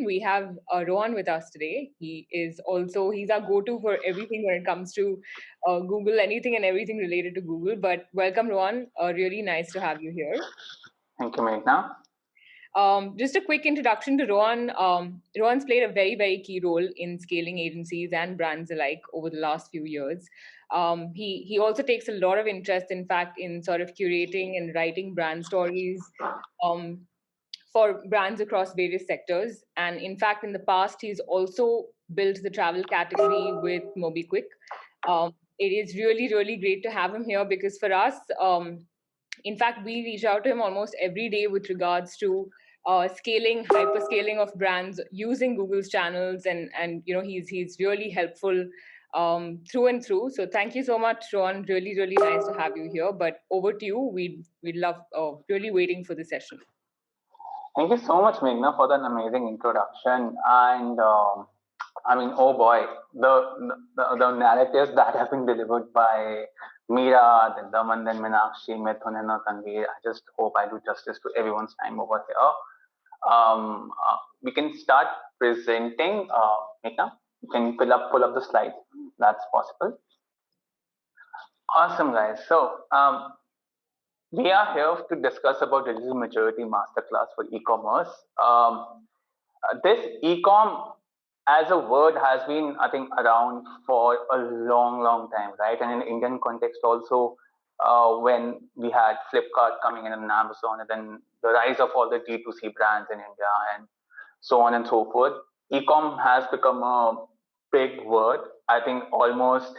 We have Rohan with us today. He's our go-to for everything when it comes to Google, anything and everything related to Google. But welcome, Rohan. Really nice to have you here. Thank you, Meghna. Just a quick introduction to Rohan. Rohan's played a very, very key role in scaling agencies and brands alike over the last few years. He also takes a lot of interest, in fact, in sort of curating and writing brand stories for brands across various sectors. And in fact, in the past, he's also built the travel category with MobiKwik. It is really, really great to have him here because for us, in fact, we reach out to him almost every day with regards to hyperscaling of brands using Google's channels, and he's really helpful through and through. So thank you so much, Rohan. Really, really nice to have you here. But over to you. We'd love really waiting for the session. Thank you so much, Meghna, for that amazing introduction. And oh boy, the narratives that have been delivered by Meera, then Daman, then Meenakshi, Mithun, and Tanveer. I just hope I do justice to everyone's time over here. We can start presenting. Meghna, you can pull up the slides. That's possible. Awesome, guys. So we are here to discuss about digital maturity masterclass for e-commerce. This e-com as a word has been, I think, around for a long time, right? And in Indian context also, when we had Flipkart coming in and Amazon, and then the rise of all the D2C brands in India and so on and so forth, e-com has become a big word. I think almost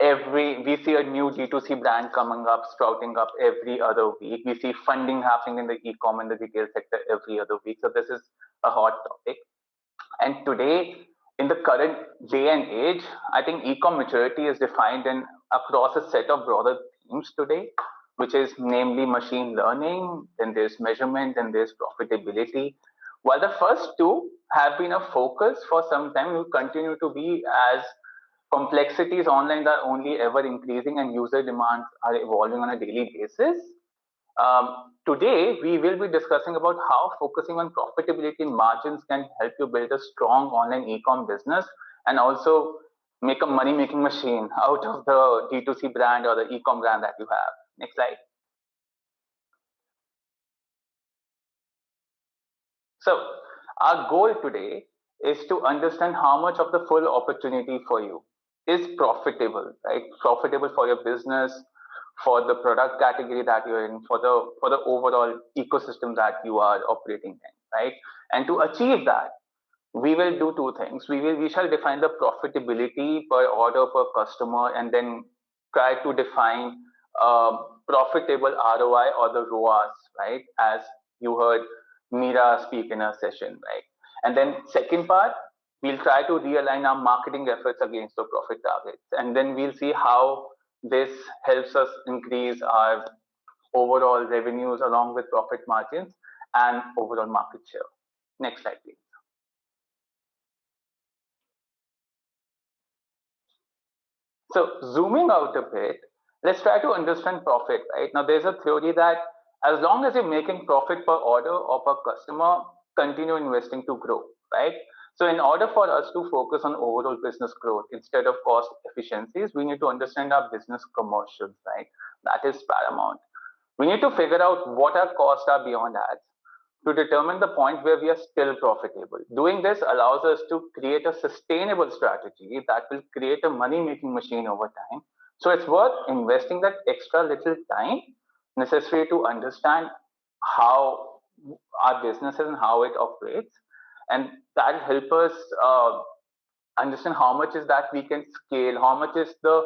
we see a new D2C brand coming up, sprouting up every other week. We see funding happening in the e-com and the retail sector every other week. So this is a hot topic. And today, in the current day and age, I think e-com maturity is defined across a set of broader themes today, which is namely machine learning, then there's measurement, then there's profitability. While the first two have been a focus for some time, will continue to be as complexities online are only ever increasing and user demands are evolving on a daily basis. Today, we will be discussing about how focusing on profitability and margins can help you build a strong online e-com business and also make a money-making machine out of the D2C brand or the e-com brand that you have. Next slide. So, our goal today is to understand how much of the full opportunity for you is profitable, right? Profitable for your business, for the product category that you're in, for the overall ecosystem that you are operating in, right? And to achieve that, we will do two things. We shall define the profitability per order per customer, and then try to define profitable ROI or the ROAS, right? As you heard Meera speak in her session, right? And then second part, we'll try to realign our marketing efforts against the profit targets, and then we'll see how this helps us increase our overall revenues along with profit margins and overall market share. Next slide, please. So zooming out a bit, let's try to understand profit, right? Now there's a theory that as long as you're making profit per order or per customer, continue investing to grow, right? So in order for us to focus on overall business growth instead of cost efficiencies, we need to understand our business commercials, right? That is paramount. We need to figure out what our costs are beyond ads to determine the point where we are still profitable. Doing this allows us to create a sustainable strategy that will create a money-making machine over time. So it's worth investing that extra little time necessary to understand how our business is and how it operates. And that help us understand how much is that we can scale, how much is the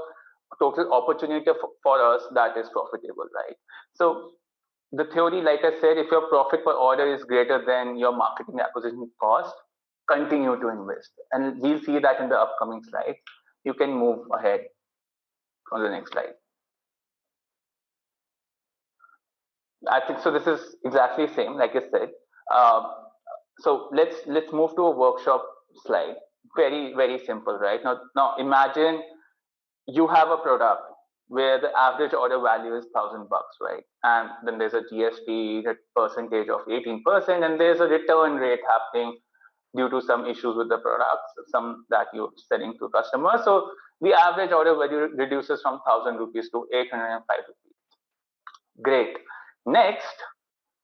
total opportunity for us that is profitable, right? So the theory, like I said, if your profit per order is greater than your marketing acquisition cost, continue to invest. And we'll see that in the upcoming slides. You can move ahead on the next slide. I think so. This is exactly the same, like I said. So let's move to a workshop slide. Very simple, right? Now imagine you have a product where the average order value is $1,000, right? And then there's a GST percentage of 18%, and there's a return rate happening due to some issues with the products, some that you're selling to customers. So the average order value reduces from 1,000 rupees to 805 rupees. Great. Next,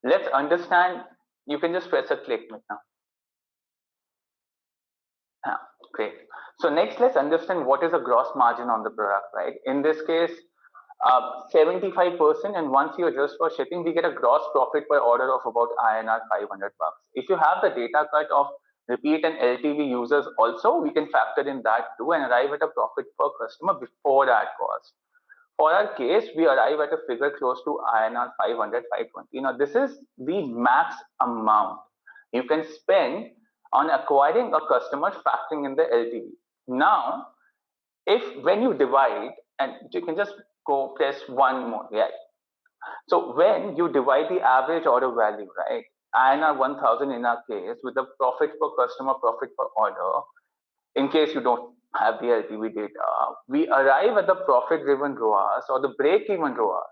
let's understand. You can just press a click now. Great. So next, let's understand what is a gross margin on the product, right? In this case, 75%, and once you adjust for shipping, we get a gross profit per order of about INR 500 bucks. If you have the data cut of repeat and LTV users also, we can factor in that too and arrive at a profit per customer before ad cost. For our case, we arrive at a figure close to INR 500, 520. Now, this is the max amount you can spend on acquiring a customer factoring in the LTV. Now, when you divide, and you can just go press one more, yeah. So when you divide the average order value, right, INR 1,000 in our case, with the profit per customer, profit per order, in case you don't have the LTV data, we arrive at the profit-driven ROAS or the break-even ROAS.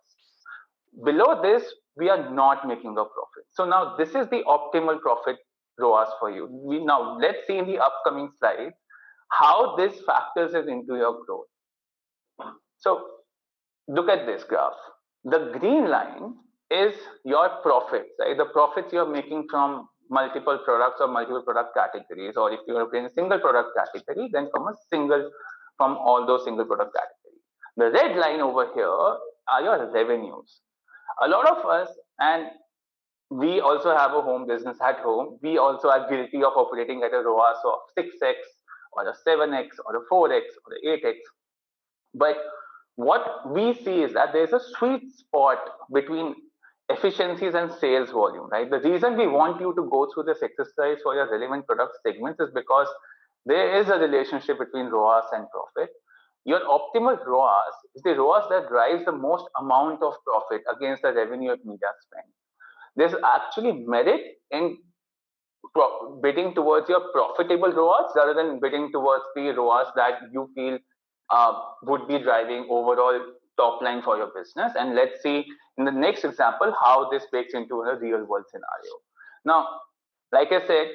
Below this, we are not making a profit. So now this is the optimal profit ROAS for you. Now let's see in the upcoming slides how this factors into your growth. So look at this graph. The green line is your profits, right? The profits you're making from multiple products or multiple product categories, or if you're in a single product category, then from all those single product categories. The red line over here are your revenues. A lot of us, and we also have a home business at home, we also are guilty of operating at a ROAS of 6x or a 7x or a 4x or a 8x. But what we see is that there's a sweet spot between efficiencies and sales volume, right? The reason we want you to go through this exercise for your relevant product segments is because there is a relationship between ROAS and profit. Your optimal ROAS is the ROAS that drives the most amount of profit against the revenue of media spend. There's actually merit in bidding towards your profitable ROAS rather than bidding towards the ROAS that you feel would be driving overall top line for your business. And let's see in the next example how this bakes into a real world scenario. Now, like I said,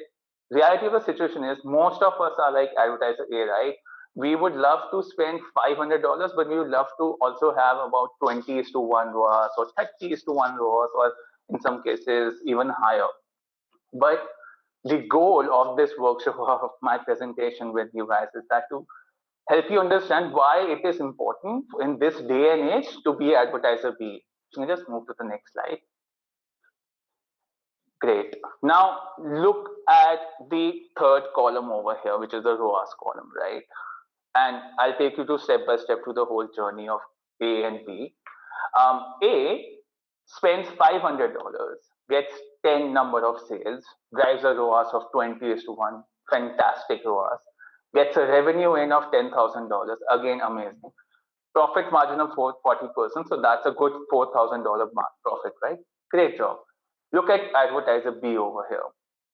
reality of the situation is most of us are like Advertiser A, right? We would love to spend $500, but we would love to also have about 20:1 ROAS or 30:1 ROAS, or in some cases even higher. But the goal of this workshop, of my presentation with you guys, is that to help you understand why it is important in this day and age to be Advertiser B. Can you just move to the next slide? Great. Now look at the third column over here, which is the ROAS column, right? And I'll take you to step by step through the whole journey of A and B. A spends $500, gets 10 number of sales, drives a ROAS of 20:1, fantastic ROAS, gets a revenue in of $10,000, again amazing. Profit margin of 40%, so that's a good $4,000 profit, right? Great job. Look at Advertiser B over here.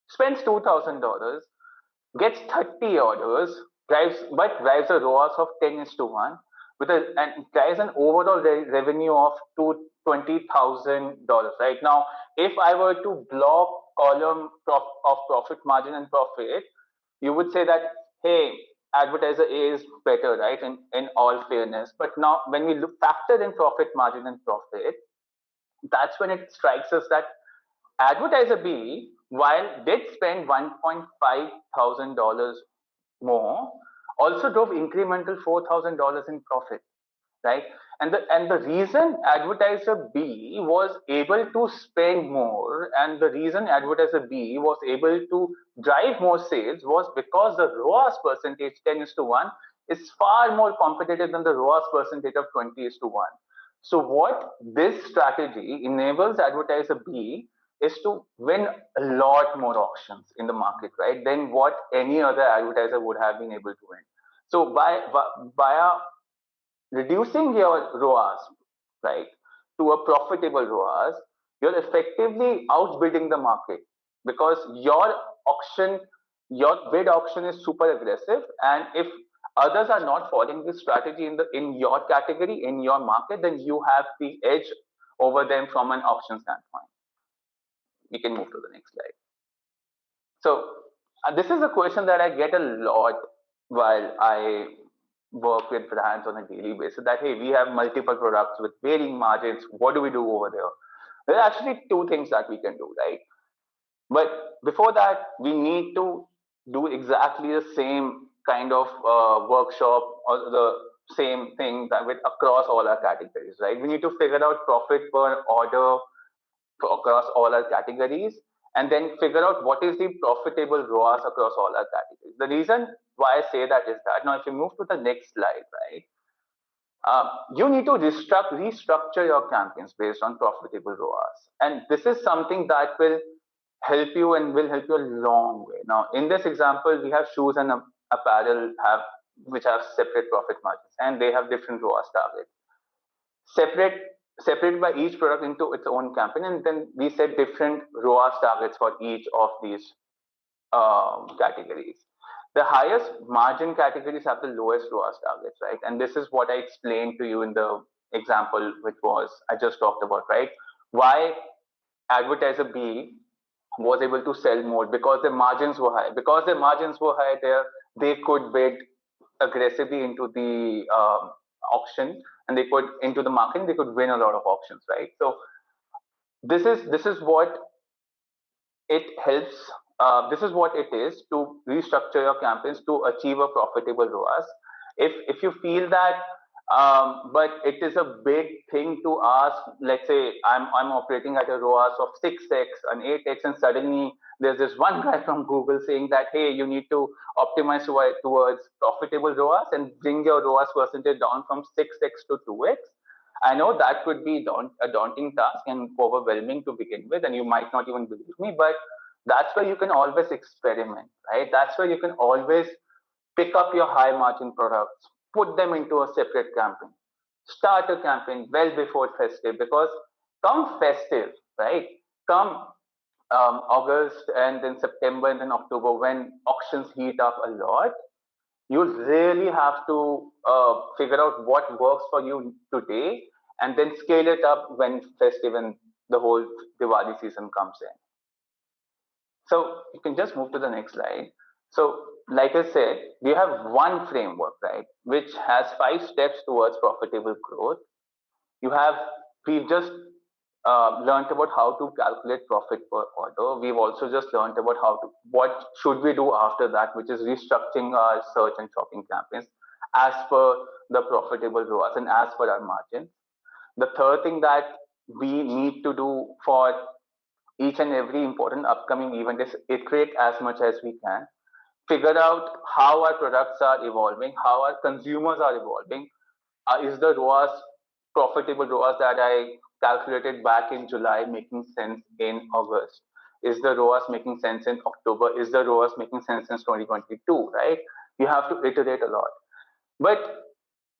Spends $2,000, gets 30 orders, drives a ROAS of 10:1 and drives an overall revenue of $20,000. Right now, if I were to block column of profit margin and profit, you would say that, hey, Advertiser A is better, right? In all fairness. But now when we factor in profit margin and profit, that's when it strikes us that Advertiser B, while did spend $1.5 thousand more, also drove incremental $4,000 in profit, right? And the reason Advertiser B was able to spend more, and the reason Advertiser B was able to drive more sales was because the ROAS percentage 10:1 is far more competitive than the ROAS percentage of 20:1. So what this strategy enables Advertiser B is to win a lot more auctions in the market, right, than what any other advertiser would have been able to win. So by reducing your ROAS, right, to a profitable ROAS, you're effectively outbidding the market because your bid auction is super aggressive, and if others are not following this strategy in your category, in your market, then you have the edge over them from an auction standpoint. We can move to the next slide. So This is a question that I get a lot while I work with brands on a daily basis, that hey, we have multiple products with varying margins. What do we do over there? There are actually two things that we can do, right? But before that, we need to do exactly the same kind of workshop or the same thing that with across all our categories, right? We need to figure out profit per order across all our categories, and then figure out what is the profitable ROAS across all our categories. The reason why I say that is that now, if you move to the next slide, right, you need to restructure your campaigns based on profitable ROAS, and this is something that will help you and will help you a long way. Now, in this example, we have shoes and apparel which have separate profit margins, and they have different ROAS targets. Separate by each product into its own campaign, and then we set different ROAS targets for each of these categories. The highest margin categories have the lowest ROAS targets, right? And this is what I explained to you in the example which was I just talked about, right? Why Advertiser B was able to sell more, because their margins were high. Because their margins were high, there they could bid aggressively into the auction, and they could into the market. They could win a lot of auctions, right? So this is what it helps. This is what it is to restructure your campaigns to achieve a profitable ROAS. If you feel that, but it is a big thing to ask. Let's say I'm operating at a ROAS of 6x and 8x, and suddenly there's this one guy from Google saying that hey, you need to optimize towards profitable ROAS and bring your ROAS percentage down from 6x to 2x. I know that could be a daunting task and overwhelming to begin with, and you might not even believe me, but that's where you can always experiment, right? That's where you can always pick up your high margin products, put them into a separate campaign, start a campaign well before festive, because come festive, right? Come August and then September and then October, when auctions heat up a lot, you really have to figure out what works for you today and then scale it up when festive and the whole Diwali season comes in. So you can just move to the next slide. So like I said, we have one framework, right, which has 5 steps towards profitable growth. We've just learned about how to calculate profit per order. We've also just learned about what should we do after that, which is restructuring our search and shopping campaigns as per the profitable ROAS and as per our margins. The third thing that we need to do for each and every important upcoming event is iterate as much as we can. Figure out how our products are evolving, how our consumers are evolving. Is the ROAS, profitable ROAS that I calculated back in July making sense in August? Is the ROAS making sense in October? Is the ROAS making sense since 2022, right? You have to iterate a lot. But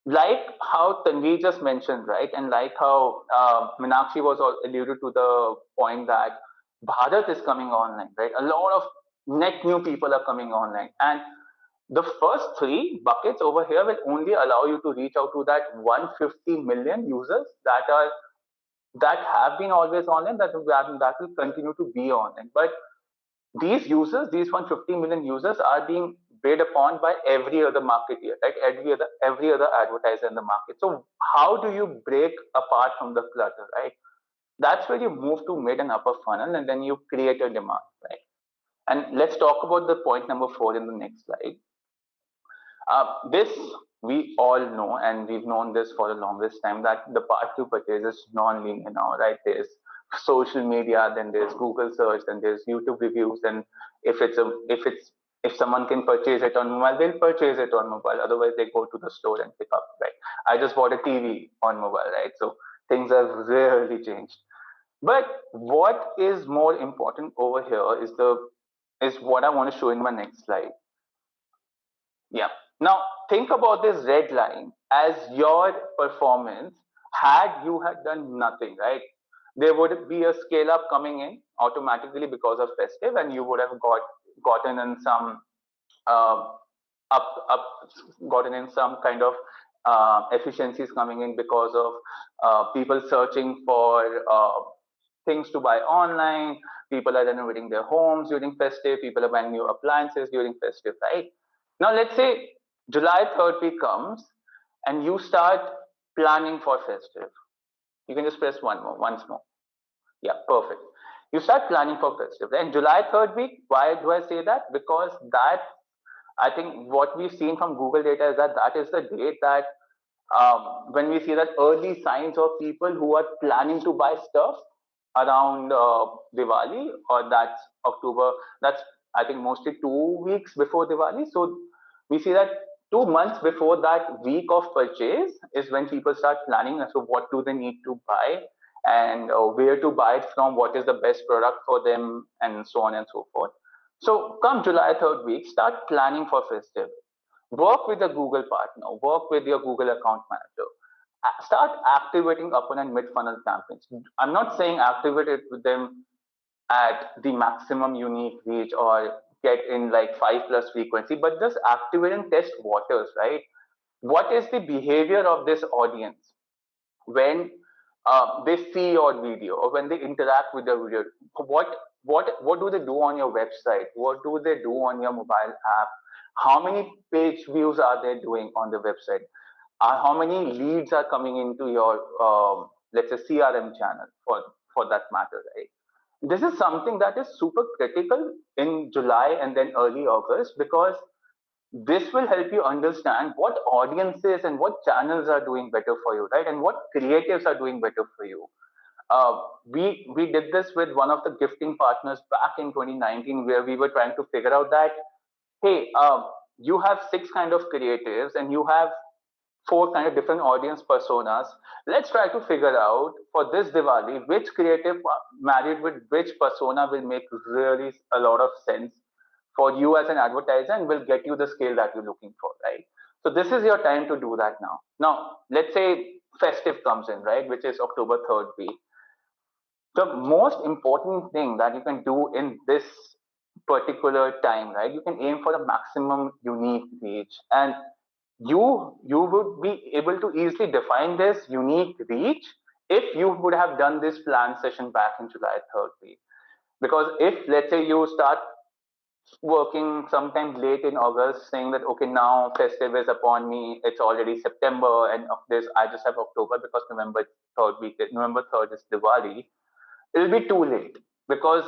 like how Tanvi just mentioned, right, and like how Meenakshi was alluded to the point that Bharat is coming online, right? A lot of net new people are coming online, and the first 3 buckets over here will only allow you to reach out to that 150 million users that have been always online, that will continue to be online. But these users, these 150 million users, are being bid upon by every other marketeer, right? Every other advertiser in the market. So how do you break apart from the clutter, right? That's where you move to mid and upper funnel, and then you create a demand, right? And let's talk about the point number 4 in the next slide. This we all know, and we've known this for the longest time, that the path to purchase is non-linear now, right? There's social media, then there's Google search, then there's YouTube reviews, and if someone can purchase it on mobile, they'll purchase it on mobile. Otherwise, they go to the store and pick up, right? I just bought a TV on mobile, right? So things have really changed. But what is more important over here is what I want to show in my next slide. Yeah. Now think about this red line as your performance had you had done nothing, right? There would be a scale up coming in automatically because of festive, and you would have gotten in some uh, up gotten in some kind of efficiencies coming in because of people searching for things to buy online. People are renovating their homes during festive. People are buying new appliances during festive, right? Now, let's say July 3rd week comes and you start planning for festive. You can just press once more. Yeah, perfect. You start planning for festive. And July 3rd week, why do I say that? Because that, I think what we've seen from Google data is that that is the date that when we see that early signs of people who are planning to buy stuff around Diwali, or that's October, that's I think mostly 2 weeks before Diwali. So we see that 2 months before that week of purchase is when people start planning. So what do they need to buy, and where to buy it from, what is the best product for them, and so on and so forth. So come July 3rd week, start planning for festive. Work with a Google partner, work with your Google account manager. Start activating upper and mid funnel campaigns. I'm not saying activate it with them at the maximum unique reach or get in like 5+ frequency, but just activate and test waters, right? What is the behavior of this audience when they see your video or when they interact with your video? What do they do on your website? What do they do on your mobile app? How many page views are they doing on the website? How many leads are coming into your let's say CRM channel for that matter, right? This is something that is super critical in July and then early August, because this will help you understand what audiences and what channels are doing better for you, right? And what creatives are doing better for you. We did this with one of the gifting partners back in 2019, where we were trying to figure out that, hey, you have 6 kind of creatives and you have 4 kind of different audience personas. Let's try to figure out for this Diwali which creative married with which persona will make really a lot of sense for you as an advertiser and will get you the scale that you're looking for, right? So this is your time to do that now. Now, let's say festive comes in, right, which is October 3rd week. The most important thing that you can do in this particular time, right, you can aim for the maximum unique reach, and you would be able to easily define this unique reach if you would have done this plan session back in July 3rd week. Because if, let's say, you start working sometime late in August, saying that, okay, now festive is upon me, it's already September, and of this I just have October because November 3rd is Diwali, it'll be too late, because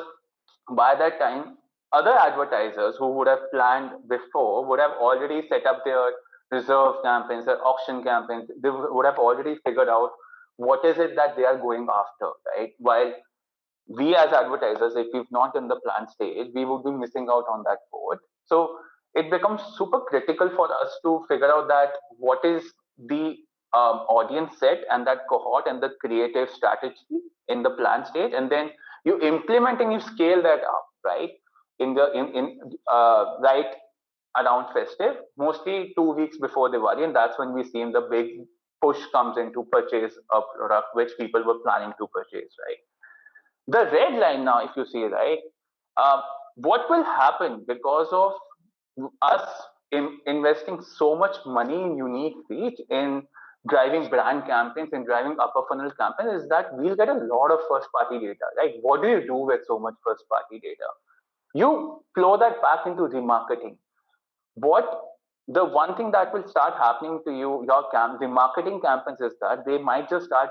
by that time other advertisers who would have planned before would have already set up their reserve campaigns, their auction campaigns. They would have already figured out what is it that they are going after, right? While we as advertisers, if we've not done the plan stage, we would be missing out on that board. So it becomes super critical for us to figure out that what is the audience set and that cohort and the creative strategy in the plan stage, and then you implement and you scale that up, right? Right around festive, mostly 2 weeks before Diwali, and that's when we see the big push comes into purchase a product which people were planning to purchase, right? The red line now, if you see, right, what will happen because of us investing so much money in unique reach, in driving brand campaigns and driving upper funnel campaigns, is that we'll get a lot of first party data, right? What do you do with so much first party data? You flow that back into remarketing. What the one thing that will start happening to you, the marketing campaigns, is that they might just start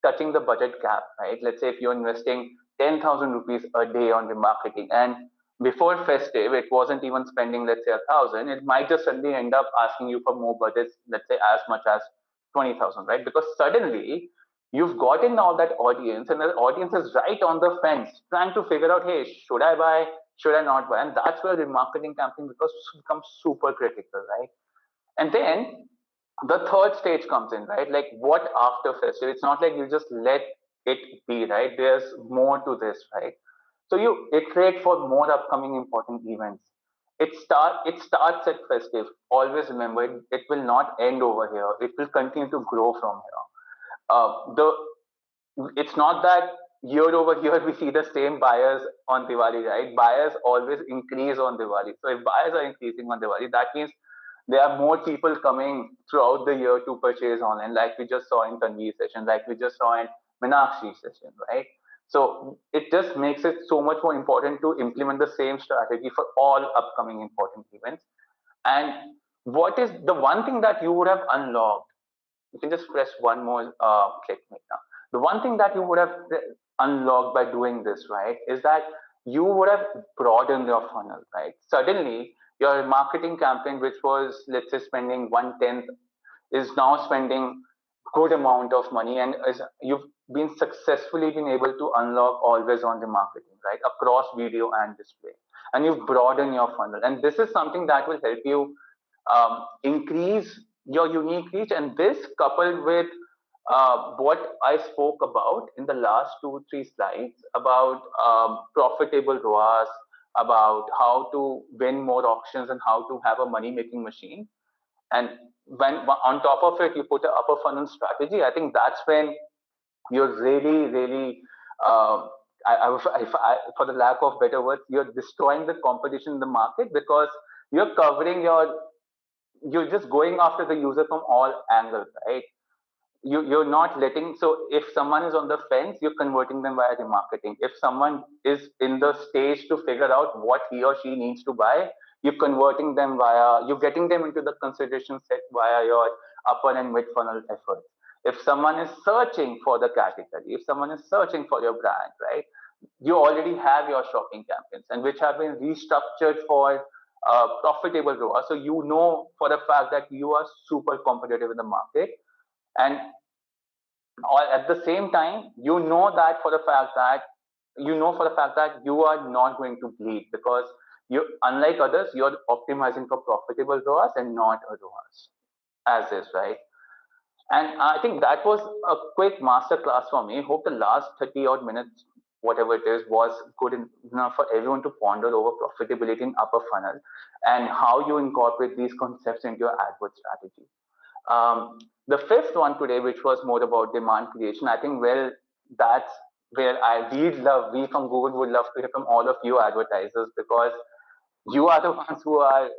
touching the budget cap, right? Let's say if you're investing 10,000 rupees a day on the marketing, and before festive it wasn't even spending, let's say, 1,000, it might just suddenly end up asking you for more budgets, let's say as much as 20,000, right? Because suddenly you've gotten now that audience, and the audience is right on the fence trying to figure out, hey, should I buy, should I not buy? And that's where the marketing campaign becomes super critical, right? And then the third stage comes in, right? Like, what after festive? It's not like you just let it be, right? There's more to this, right? So you iterate for more upcoming important events. It starts at festive. Always remember, it will not end over here. It will continue to grow from here. The It's not that year over year we see the same buyers on Diwali, right? Buyers always increase on Diwali. So if buyers are increasing on Diwali, that means there are more people coming throughout the year to purchase online, like we just saw in Tanvi's session, like we just saw in Meenakshi's session, right? So it just makes it so much more important to implement the same strategy for all upcoming important events. And what is the one thing that you would have unlocked? You can just press one more click now. The one thing that you would have unlocked by doing this, right, is that you would have broadened your funnel, right? Suddenly, your marketing campaign, which was, let's say, spending 1/10, is now spending good amount of money, and you've been successfully been able to unlock always on the marketing, right, across video and display, and you've broadened your funnel. And this is something that will help you increase your unique reach. And this, coupled with what I spoke about in the last 2 3 slides about profitable ROAS, about how to win more auctions and how to have a money making machine, and when on top of it you put an upper funnel strategy, I think that's when you're really for the lack of better words, you're destroying the competition in the market, because you're covering you're just going after the user from all angles, right? You're not letting, so if someone is on the fence, you're converting them via remarketing. If someone is in the stage to figure out what he or she needs to buy, you're converting them via, you're getting them into the consideration set via your upper and mid funnel efforts. If someone is searching for the category, if someone is searching for your brand, right, you already have your shopping campaigns, and which have been restructured for profitable ROAS. So you know for the fact that you are super competitive in the market, and at the same time you know that for the fact that you are not going to bleed, because you, unlike others, you're optimizing for profitable ROAS and not a ROAS as is, right? And I think that was a quick master class for me. Hope the last 30 odd minutes, whatever it is, was good enough for everyone to ponder over profitability in upper funnel and how you incorporate these concepts into your AdWords strategy. The fifth one today, which was more about demand creation, I think, well, that's where we from Google would love to hear from all of you advertisers, because you are the ones who are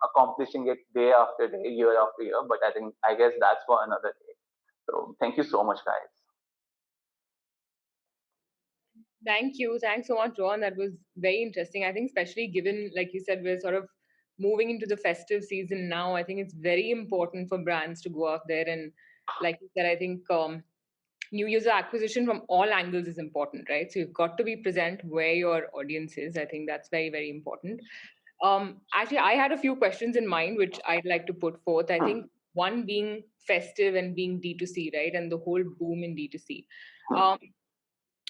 accomplishing it day after day, year after year. But I guess that's for another day. So thank you so much, guys. Thank you. Thanks so much, Ron. That was very interesting. I think, especially given, like you said, we're sort of moving into the festive season now. I think it's very important for brands to go out there and, like you said, I think new user acquisition from all angles is important, right? So you've got to be present where your audience is. I think that's very, very important. Actually, I had a few questions in mind which I'd like to put forth. I think one being festive and being D2C, right? And the whole boom in D2C.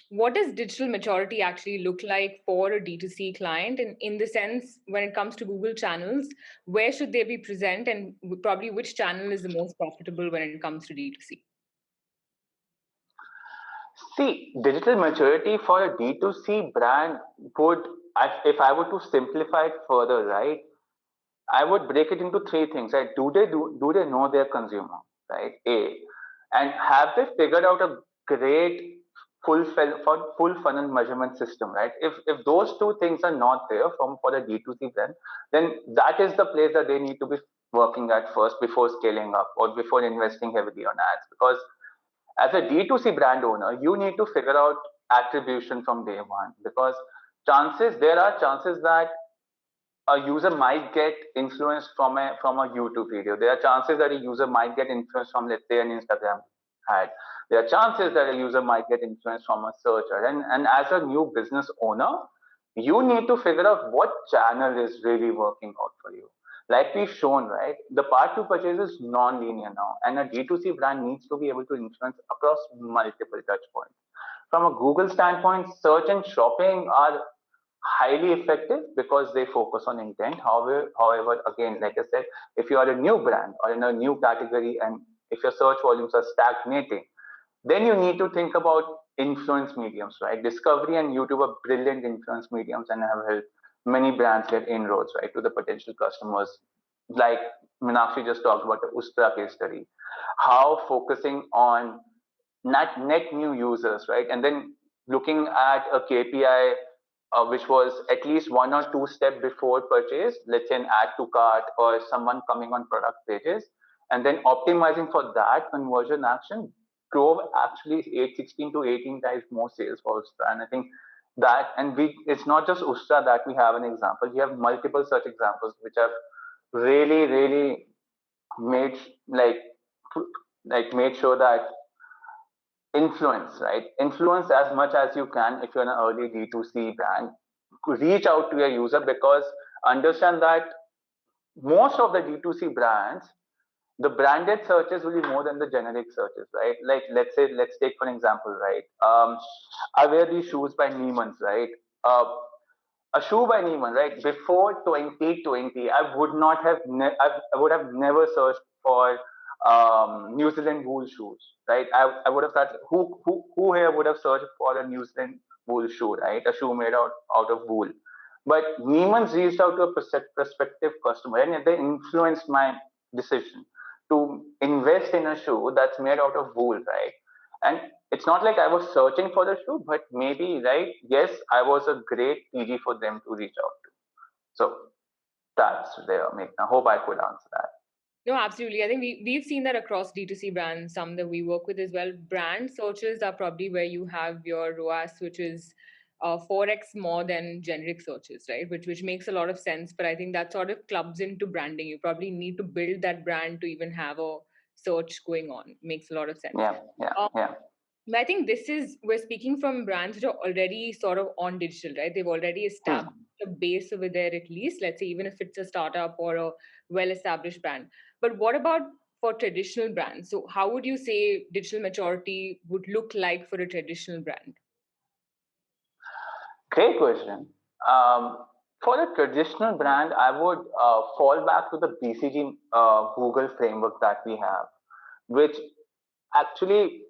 What does digital maturity actually look like for a D2C client? And in the sense, when it comes to Google channels, where should they be present, and probably which channel is the most profitable when it comes to D2C? See, digital maturity for a D2C brand would, if I were to simplify it further, right, I would break it into three things. Right? Do they know their consumer? Right. A, and have they figured out a great full funnel measurement system? Right. If those two things are not there for the D2C brand, then that is the place that they need to be working at first before scaling up or before investing heavily on ads. Because as a D2C brand owner, you need to figure out attribution from day one, because there are chances that a user might get influenced from a YouTube video. There are chances that a user might get influenced from, let's say, an Instagram ad. There are chances that a user might get influenced from a search ad. And as a new business owner, you need to figure out what channel is really working out for you. Like we've shown, right? The part to purchase is non-linear now, and a D2C brand needs to be able to influence across multiple touch points. From a Google standpoint, search and shopping are highly effective because they focus on intent. However, again, like I said, if you are a new brand or in a new category and if your search volumes are stagnating, then you need to think about influence mediums, right? Discovery and YouTube are brilliant influence mediums and have helped many brands get inroads, right, to the potential customers. Like Meenakshi just talked about the Ustra case study, how focusing on net new users, right, and then looking at a KPI which was at least one or two steps before purchase, let's say an add to cart or someone coming on product pages, and then optimizing for that conversion action drove actually 16 to 18 times more sales for Ustra. And I think that, and it's not just Ustra that we have an example. We have multiple such examples which have really, really made made sure that influence, right? Influence as much as you can if you're an early D2C brand. Reach out to your user, because understand that most of the D2C brands, the branded searches will be more than the generic searches, right? Like let's take for an example, right? I wear these shoes by Neiman's, right? Uh, a shoe by Neiman, right? Before 2020, I would have never searched for New Zealand wool shoes, right? I would have thought who here would have searched for a New Zealand wool shoe, right? A shoe made out of wool. But Neiman's reached out to a prospective customer, and they influenced my decision to invest in a shoe that's made out of wool, right? And it's not like I was searching for the shoe, but maybe, right? Yes, I was a great TG for them to reach out to. So that's there, Meghna. I hope I could answer that. No, absolutely. I think we've seen that across D2C brands, some that we work with as well. Brand searches are probably where you have your ROAS, which is 4x more than generic searches, right? Which makes a lot of sense. But I think that sort of clubs into branding. You probably need to build that brand to even have a search going on. Makes a lot of sense. Yeah. I think we're speaking from brands that are already sort of on digital, right? They've already established a base over there, at least, let's say, even if it's a startup or a well established brand. But what about for traditional brands? So, how would you say digital maturity would look like for a traditional brand? Great question. For a traditional brand, I would fall back to the BCG Google framework that we have, which actually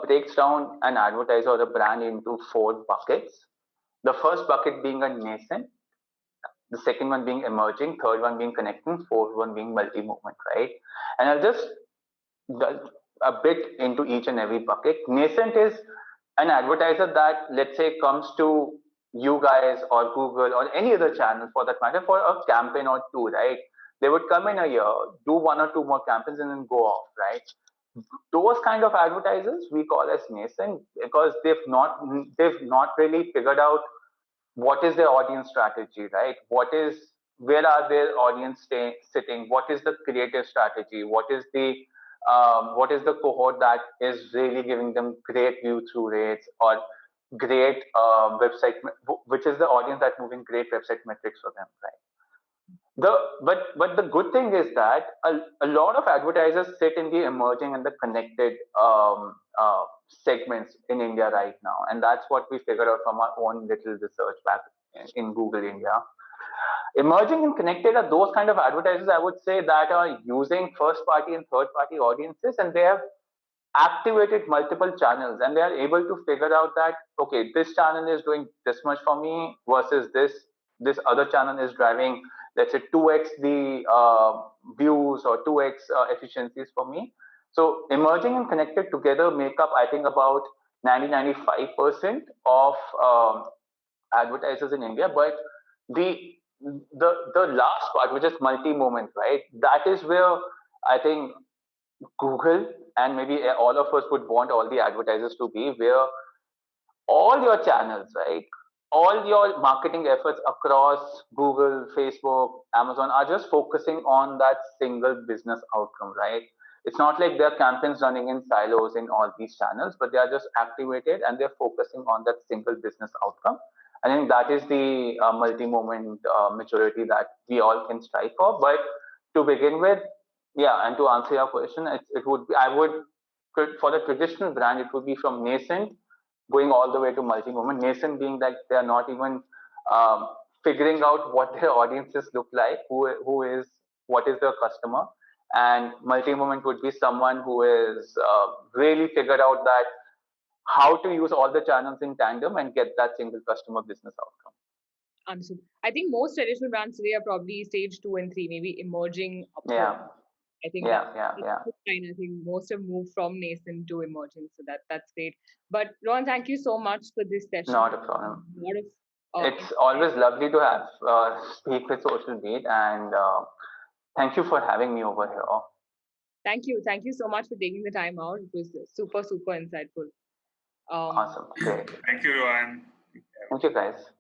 breaks down an advertiser or a brand into 4 buckets. The first bucket being a nascent, the second one being emerging, third one being connecting, fourth one being multi-movement, right? And I'll just delve a bit into each and every bucket. Nascent is an advertiser that, let's say, comes to you guys or Google or any other channel for that matter for a campaign or two, right? They would come in a year, do 1 or 2 more campaigns, and then go off, right? Those kind of advertisers we call as nascent, because they've not really figured out what is their audience strategy, right? Where are their audience sitting? What is the creative strategy? What is the cohort that is really giving them great view through rates or great website, which is the audience that's moving great website metrics for them, right? But the good thing is that a lot of advertisers sit in the emerging and the connected segments in India right now, and that's what we figured out from our own little research back in Google India. Emerging and connected are those kind of advertisers, I would say, that are using first party and third party audiences, and they have activated multiple channels, and they are able to figure out that, okay, this channel is doing this much for me versus this other channel is driving, let's say, 2x the views or 2x efficiencies for me. So emerging and connected together make up, I think, about 90-95% of advertisers in India. But the the last part, which is multi-moment, right? That is where I think Google and maybe all of us would want all the advertisers to be, where all your channels, right? All your marketing efforts across Google, Facebook, Amazon are just focusing on that single business outcome, right? It's not like there are campaigns running in silos in all these channels, but they are just activated and they're focusing on that single business outcome. I think that is the multi-moment maturity that we all can strive for. But to begin with, yeah, and to answer your question, it would be, I would, for the traditional brand, it would be from nascent going all the way to multi-moment. Nascent being that they are not even figuring out what their audiences look like, what is their customer, and multi-moment would be someone who is really figured out that how to use all the channels in tandem and get that single customer business outcome. Understood. I think most traditional brands today are probably stage 2 and 3, maybe emerging upward. Yeah. I think Yeah. I think most have moved from nascent to emerging, so that's great. But Ron, thank you so much for this session. Not a problem. A lot of, it's always lovely to have speak with Social Beat, and thank you for having me over here. Thank you. Thank you so much for taking the time out. It was super, super insightful. Awesome. Great. Thank you, Rohan. Thank you, guys.